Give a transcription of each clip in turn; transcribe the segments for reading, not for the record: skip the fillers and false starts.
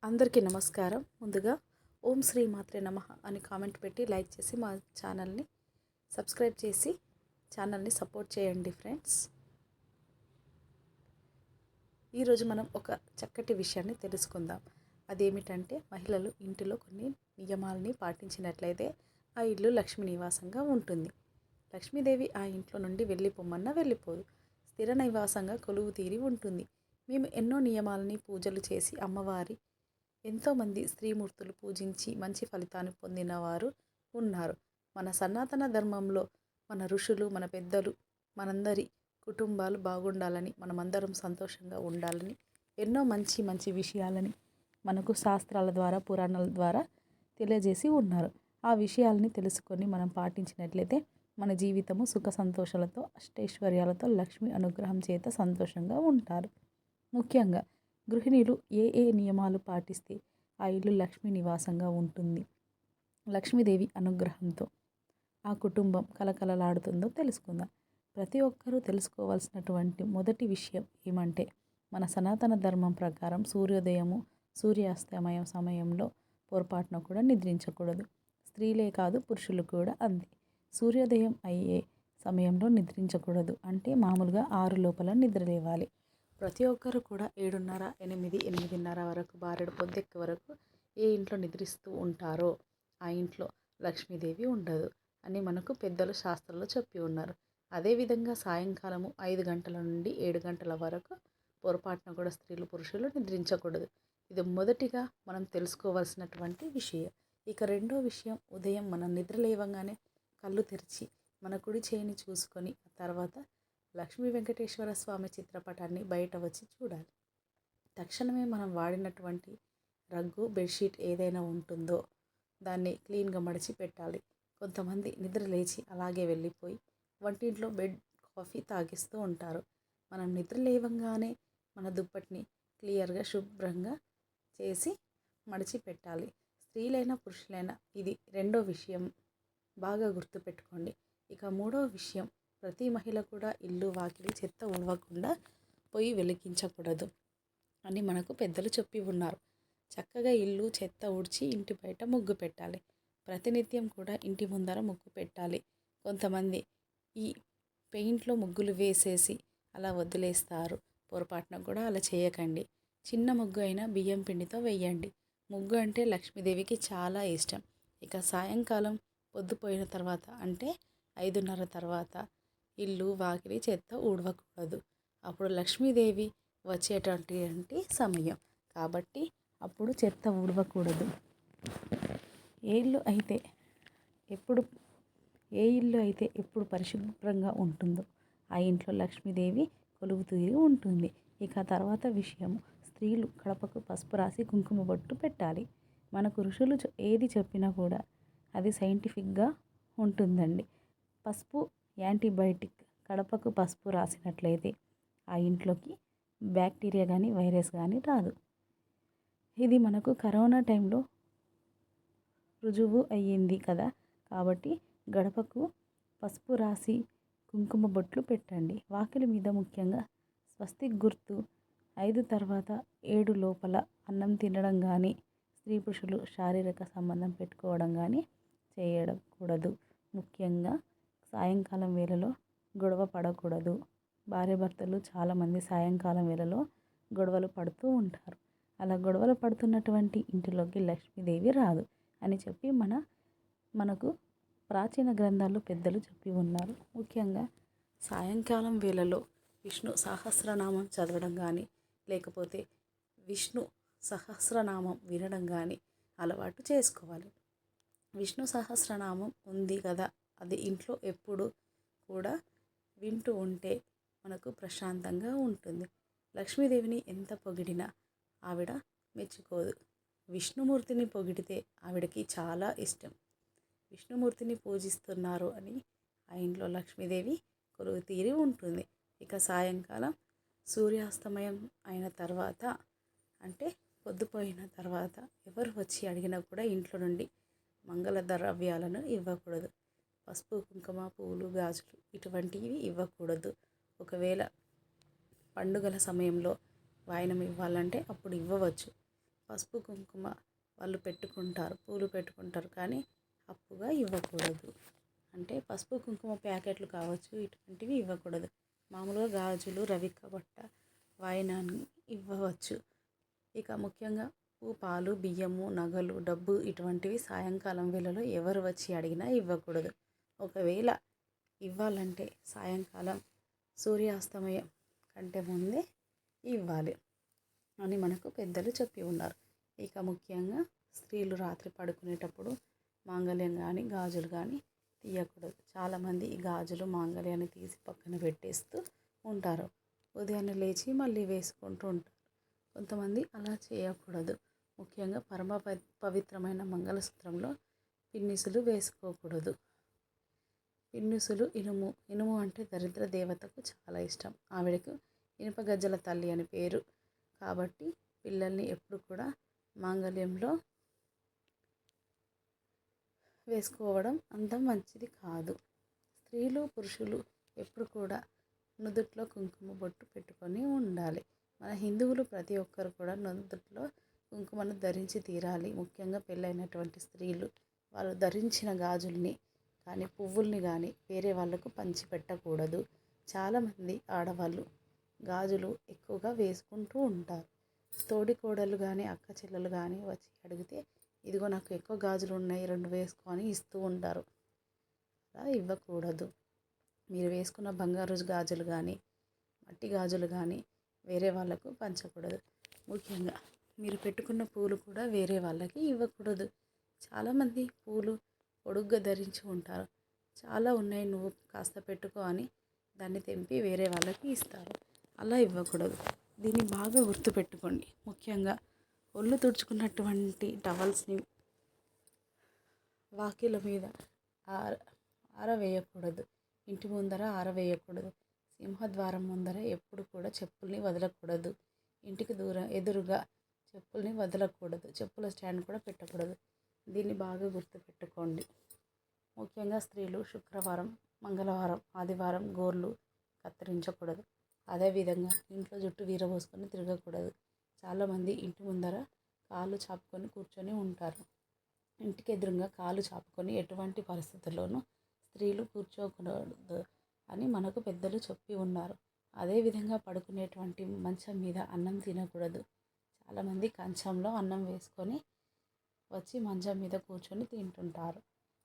అందరికీ నమస్కారం. ముందుగా ఓం శ్రీ మాత్రే నమః అని కామెంట్ పెట్టి లైక్ చేసి మా ఛానల్ని సబ్స్క్రైబ్ చేసి ఛానల్ని సపోర్ట్ చేయండి ఫ్రెండ్స్. ఈరోజు మనం ఒక చక్కటి విషయాన్ని తెలుసుకుందాం. అదేమిటంటే మహిళలు ఇంటిలో కొన్ని నియమాలని పాటించినట్లయితే ఆ ఇల్లు లక్ష్మీ నివాసంగా ఉంటుంది. లక్ష్మీదేవి ఆ ఇంట్లో నుండి వెళ్ళిపోమన్నా వెళ్ళిపోదు. స్థిర నివాసంగా కొలువు తీరి ఉంటుంది. మేము ఎన్నో నియమాలని పూజలు చేసి అమ్మవారి ఎంతోమంది స్త్రీమూర్తులు పూజించి మంచి ఫలితాన్ని పొందిన వారు ఉన్నారు. మన సనాతన ధర్మంలో మన ఋషులు, మన పెద్దలు, మనందరి కుటుంబాలు బాగుండాలని, మనమందరం సంతోషంగా ఉండాలని ఎన్నో మంచి మంచి విషయాలని మనకు శాస్త్రాల ద్వారా, పురాణాల ద్వారా తెలియజేసి ఉన్నారు. ఆ విషయాలని తెలుసుకొని మనం పాటించినట్లయితే మన జీవితము సుఖ సంతోషాలతో, అష్టైశ్వర్యాలతో, లక్ష్మి అనుగ్రహం చేత సంతోషంగా ఉంటారు. ముఖ్యంగా గృహిణులు ఏ ఏ నియమాలు పాటిస్తే ఆ ఇల్లు లక్ష్మీ నివాసంగా ఉంటుంది, లక్ష్మీదేవి అనుగ్రహంతో ఆ కుటుంబం కలకలలాడుతుందో తెలుసుకుందాం. ప్రతి ఒక్కరూ తెలుసుకోవాల్సినటువంటి మొదటి విషయం ఏమంటే, మన సనాతన ధర్మం ప్రకారం సూర్యోదయము, సూర్యాస్తమయం సమయంలో పొరపాటున కూడా నిద్రించకూడదు. స్త్రీలే కాదు, పురుషులు కూడా అంతే. సూర్యోదయం అయ్యే సమయంలో నిద్రించకూడదు. అంటే మామూలుగా 6 లోపల నిద్ర లేవాలి. ప్రతి ఒక్కరు కూడా 7:30, 8, 8:30 వరకు, బారెడు పొద్దెక్కే వరకు ఏ ఇంట్లో నిద్రిస్తూ ఉంటారో ఆ ఇంట్లో లక్ష్మీదేవి ఉండదు అని మనకు పెద్దలు శాస్త్రంలో చెప్పి ఉన్నారు. అదేవిధంగా సాయంకాలము 5 గంటల నుండి 7 గంటల వరకు పొరపాటున కూడా స్త్రీలు, పురుషులు నిద్రించకూడదు. ఇది మొదటిగా మనం తెలుసుకోవాల్సినటువంటి విషయం. ఇక రెండో విషయం, ఉదయం మనం నిద్ర లేవగానే కళ్ళు తెరిచి మన కుడి చేయిని చూసుకొని ఆ తర్వాత లక్ష్మీ వెంకటేశ్వర స్వామి చిత్రపటాన్ని బయట వచ్చి చూడాలి. తక్షణమే మనం వాడినటువంటి రగ్గు, బెడ్షీట్ ఏదైనా ఉంటుందో దాన్ని క్లీన్గా మడిచి పెట్టాలి. కొంతమంది నిద్ర లేచి అలాగే వెళ్ళిపోయి వంటింట్లో బెడ్ కాఫీ తాగిస్తూ ఉంటారు. మనం నిద్ర లేవంగానే మన దుప్పటిని క్లియర్గా, శుభ్రంగా చేసి మడిచి పెట్టాలి. స్త్రీలైనా, పురుషులైనా. ఇది రెండో విషయం, బాగా గుర్తుపెట్టుకోండి. ఇక మూడో విషయం, ప్రతి మహిళ కూడా ఇల్లు, వాకిలి, చెత్త ఊడవకుండా పొయ్యి వెలిగించకూడదు అని మనకు పెద్దలు చెప్పి ఉన్నారు. చక్కగా ఇల్లు, చెత్త ఊడ్చి ఇంటి బయట ముగ్గు పెట్టాలి. ప్రతినిత్యం కూడా ఇంటి ముందర ముగ్గు పెట్టాలి. కొంతమంది ఈ పెయింట్లో ముగ్గులు వేసేసి అలా వదిలేస్తారు. పొరపాటున కూడా అలా చేయకండి. చిన్న ముగ్గు అయినా బియ్యం పిండితో వేయండి. ముగ్గు అంటే లక్ష్మీదేవికి చాలా ఇష్టం. ఇక సాయంకాలం పొద్దుపోయిన తర్వాత అంటే 5:30 తర్వాత ఇల్లు, వాకిలి, చెత్త ఊడవకూడదు. అప్పుడు లక్ష్మీదేవి వచ్చేటటువంటి సమయం కాబట్టి అప్పుడు చెత్త ఊడవకూడదు. ఏ ఇల్లు అయితే ఎప్పుడు పరిశుభ్రంగా ఉంటుందో ఆ ఇంట్లో లక్ష్మీదేవి కొలువు తీరి ఉంటుంది. ఇక తర్వాత విషయము, స్త్రీలు కడపకు పసుపు రాసి కుంకుమ బొట్టు పెట్టాలి. మనకు ఋషులు ఏది చెప్పినా కూడా అది సైంటిఫిక్గా ఉంటుందండి. పసుపు యాంటీబయాటిక్. కడపకు పసుపు రాసినట్లయితే ఆ ఇంట్లోకి బ్యాక్టీరియా కానీ, వైరస్ కానీ రాదు. ఇది మనకు కరోనా టైంలో రుజువు అయ్యింది కదా. కాబట్టి గడపకు పసుపు రాసి కుంకుమ బొట్లు పెట్టండి. వాకిలి మీద ముఖ్యంగా స్వస్తిక్ గుర్తు, 5 తర్వాత 7 లోపల అన్నం తినడం కానీ, స్త్రీ పురుషులు శారీరక సంబంధం పెట్టుకోవడం కానీ చేయకూడదు. ముఖ్యంగా సాయంకాలం వేళలో గొడవ పడకూడదు. భార్యాభర్తలు చాలామంది సాయంకాలం వేళలో గొడవలు పడుతూ ఉంటారు. అలా గొడవలు పడుతున్నటువంటి ఇంటిలోకి లక్ష్మీదేవి రాదు అని చెప్పి మనకు ప్రాచీన గ్రంథాల్లో పెద్దలు చెప్పి ఉన్నారు. ముఖ్యంగా సాయంకాలం వేళలో విష్ణు సహస్రనామం చదవడం కానీ, లేకపోతే విష్ణు సహస్రనామం వినడం కానీ అలవాటు చేసుకోవాలి. విష్ణు సహస్రనామం ఉంది కదా, అది ఇంట్లో ఎప్పుడు కూడా వింటూ ఉంటే మనకు ప్రశాంతంగా ఉంటుంది. లక్ష్మీదేవిని ఎంత పొగిడినా ఆవిడ మెచ్చుకోదు. విష్ణుమూర్తిని పొగిడితే ఆవిడకి చాలా ఇష్టం. విష్ణుమూర్తిని పూజిస్తున్నారు అని ఆ ఇంట్లో లక్ష్మీదేవి కొలువు తీరి ఉంటుంది. ఇక సాయంకాలం సూర్యాస్తమయం అయిన తర్వాత అంటే పొద్దుపోయిన తర్వాత ఎవరు వచ్చి అడిగినా కూడా ఇంట్లో నుండి మంగళ ద్రవ్యాలను ఇవ్వకూడదు. పసుపు, కుంకుమ, పువ్వులు, గాజులు ఇటువంటివి ఇవ్వకూడదు. ఒకవేళ పండుగల సమయంలో వాయనం ఇవ్వాలంటే అప్పుడు ఇవ్వవచ్చు. పసుపు కుంకుమ వాళ్ళు పెట్టుకుంటారు, పూలు పెట్టుకుంటారు, కానీ అప్పుగా ఇవ్వకూడదు. అంటే పసుపు కుంకుమ ప్యాకెట్లు కావచ్చు, ఇటువంటివి ఇవ్వకూడదు. మామూలుగా గాజులు, రవిక బట్ట, వాయినాన్ని ఇవ్వవచ్చు. ఇక ముఖ్యంగా పాలు, బియ్యము, నగలు, డబ్బు ఇటువంటివి సాయంకాలం వేళలో ఎవరు వచ్చి అడిగినా ఇవ్వకూడదు. ఒకవేళ ఇవ్వాలంటే సాయంకాలం సూర్యాస్తమయం కంటే ముందే ఇవ్వాలి అని మనకు పెద్దలు చెప్పి ఉన్నారు. ఇక ముఖ్యంగా స్త్రీలు రాత్రి పడుకునేటప్పుడు మాంగళ్యం కానీ గాజులు కానీ తీయకూడదు. చాలామంది ఈ గాజులు, మాంగళ్యాన్ని తీసి పక్కన పెట్టేస్తూ ఉంటారు. ఉదయాన్నే లేచి మళ్ళీ వేసుకుంటూ ఉంటారు. కొంతమంది అలా చేయకూడదు. ముఖ్యంగా పరమ పవిత్రమైన మంగళసూత్రంలో పిన్నిసులు వేసుకోకూడదు. పిన్నిసులు ఇనుము అంటే దరిద్ర దేవతకు చాలా ఇష్టం. ఆవిడకు ఇనుప గజ్జల తల్లి అని పేరు. కాబట్టి పిల్లల్ని ఎప్పుడు కూడా మాంగళ్యంలో వేసుకోవడం అంత మంచిది కాదు. స్త్రీలు, పురుషులు ఎప్పుడు కూడా నుదుట్లో కుంకుమ బొట్టు పెట్టుకొని ఉండాలి. మన హిందువులు ప్రతి ఒక్కరు కూడా నుదుట్లో కుంకుమను ధరించి తీరాలి. ముఖ్యంగా పెళ్ళైనటువంటి స్త్రీలు వాళ్ళు ధరించిన గాజుల్ని కానీ పువ్వుల్ని కానీ వేరే వాళ్ళకు పంచిపెట్టకూడదు. చాలామంది ఆడవాళ్ళు గాజులు ఎక్కువగా వేసుకుంటూ ఉంటారు. తోడి కోడలు కానీ అక్క చెల్లెలు కానీ వచ్చి అడిగితే ఇదిగో నాకు ఎక్కువ గాజులు ఉన్నాయి, 2 వేసుకొని ఇస్తూ ఉంటారు. అలా ఇవ్వకూడదు. మీరు వేసుకున్న బంగారు గాజులు కానీ మట్టి గాజులు కానీ వేరే వాళ్ళకు పంచకూడదు. ముఖ్యంగా మీరు పెట్టుకున్న పూలు కూడా వేరే వాళ్ళకి ఇవ్వకూడదు. చాలామంది పూలు పొడుగ్గా ధరించి ఉంటారు. చాలా ఉన్నాయి, నువ్వు కాస్త పెట్టుకో అని దాన్ని తెంపి వేరే వాళ్ళకి ఇస్తారు. అలా ఇవ్వకూడదు. దీన్ని బాగా గుర్తుపెట్టుకోండి. ముఖ్యంగా ఒళ్ళు తుడుచుకున్నటువంటి టవల్స్ని వాకిల మీద ఆరవేయకూడదు. ఇంటి ముందర ఆరవేయకూడదు. సింహద్వారం ముందర ఎప్పుడు కూడా చెప్పుల్ని వదలకూడదు. ఇంటికి ఎదురుగా చెప్పుల్ని వదలకూడదు. చెప్పుల స్టాండ్ కూడా పెట్టకూడదు. దీన్ని బాగా గుర్తుపెట్టుకోండి. ముఖ్యంగా స్త్రీలు శుక్రవారం, మంగళవారం, ఆదివారం గోర్లు కత్తిరించకూడదు. అదేవిధంగా ఇంట్లో జుట్టు వీరబోసుకొని తిరగకూడదు. చాలామంది ఇంటి ముందర కాళ్ళు చాపుకొని కూర్చొని ఉంటారు. ఇంటికి ఎదురుగా కాళ్ళు చాపుకొని ఎటువంటి పరిస్థితుల్లోనూ స్త్రీలు కూర్చోకూడదు అని మనకు పెద్దలు చెప్పి ఉన్నారు. అదేవిధంగా పడుకునేటువంటి మంచం మీద అన్నం తినకూడదు. చాలామంది కంచంలో అన్నం వేసుకొని వచ్చి మంచం మీద కూర్చొని తింటుంటారు.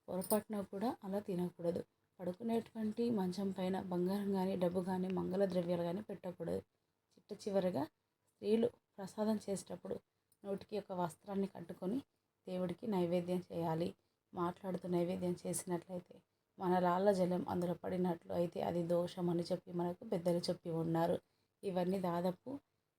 పొరపాటున కూడా అలా తినకూడదు. పడుకునేటువంటి మంచం పైన బంగారం కానీ, డబ్బు కానీ, మంగళ ద్రవ్యాలు కానీ పెట్టకూడదు. చివరగా స్త్రీలు ప్రసాదం చేసేటప్పుడు నోటికి ఒక వస్త్రాన్ని కట్టుకొని దేవుడికి నైవేద్యం చేయాలి. మాట్లాడుతూ నైవేద్యం చేసినట్లయితే మన రాళ్ళ జలం అందులో పడినట్లు అయితే అది దోషం అని చెప్పి మనకు పెద్దలు చెప్పి ఉన్నారు. ఇవన్నీ దాదాపు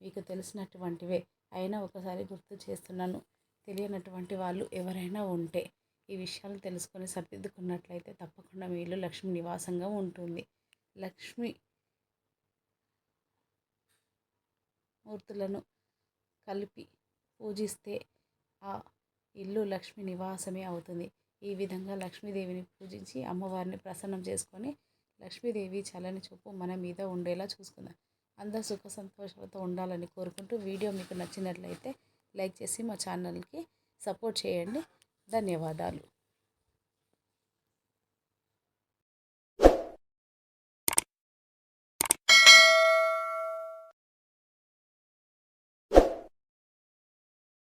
మీకు తెలిసినటువంటివే, అయినా ఒకసారి గుర్తు చేస్తున్నాను. తెలియనటువంటి వాళ్ళు ఎవరైనా ఉంటే ఈ విషయాలు తెలుసుకొని సరిదిద్దుకున్నట్లయితే తప్పకుండా మీ ఇల్లు లక్ష్మి నివాసంగా ఉంటుంది. లక్ష్మి మూర్తులను కలిపి పూజిస్తే ఆ ఇల్లు లక్ష్మి నివాసమే అవుతుంది. ఈ విధంగా లక్ష్మీదేవిని పూజించి అమ్మవారిని ప్రసన్నం చేసుకొని లక్ష్మీదేవి చల్లని చూపు మన మీద ఉండేలా చూసుకుందాం. అందరూ సుఖ సంతోషాలతో ఉండాలని కోరుకుంటూ వీడియో మీకు నచ్చినట్లయితే లైక్ చేసి మా ఛానల్కి సపోర్ట్ చేయండి. ధన్యవాదాలు.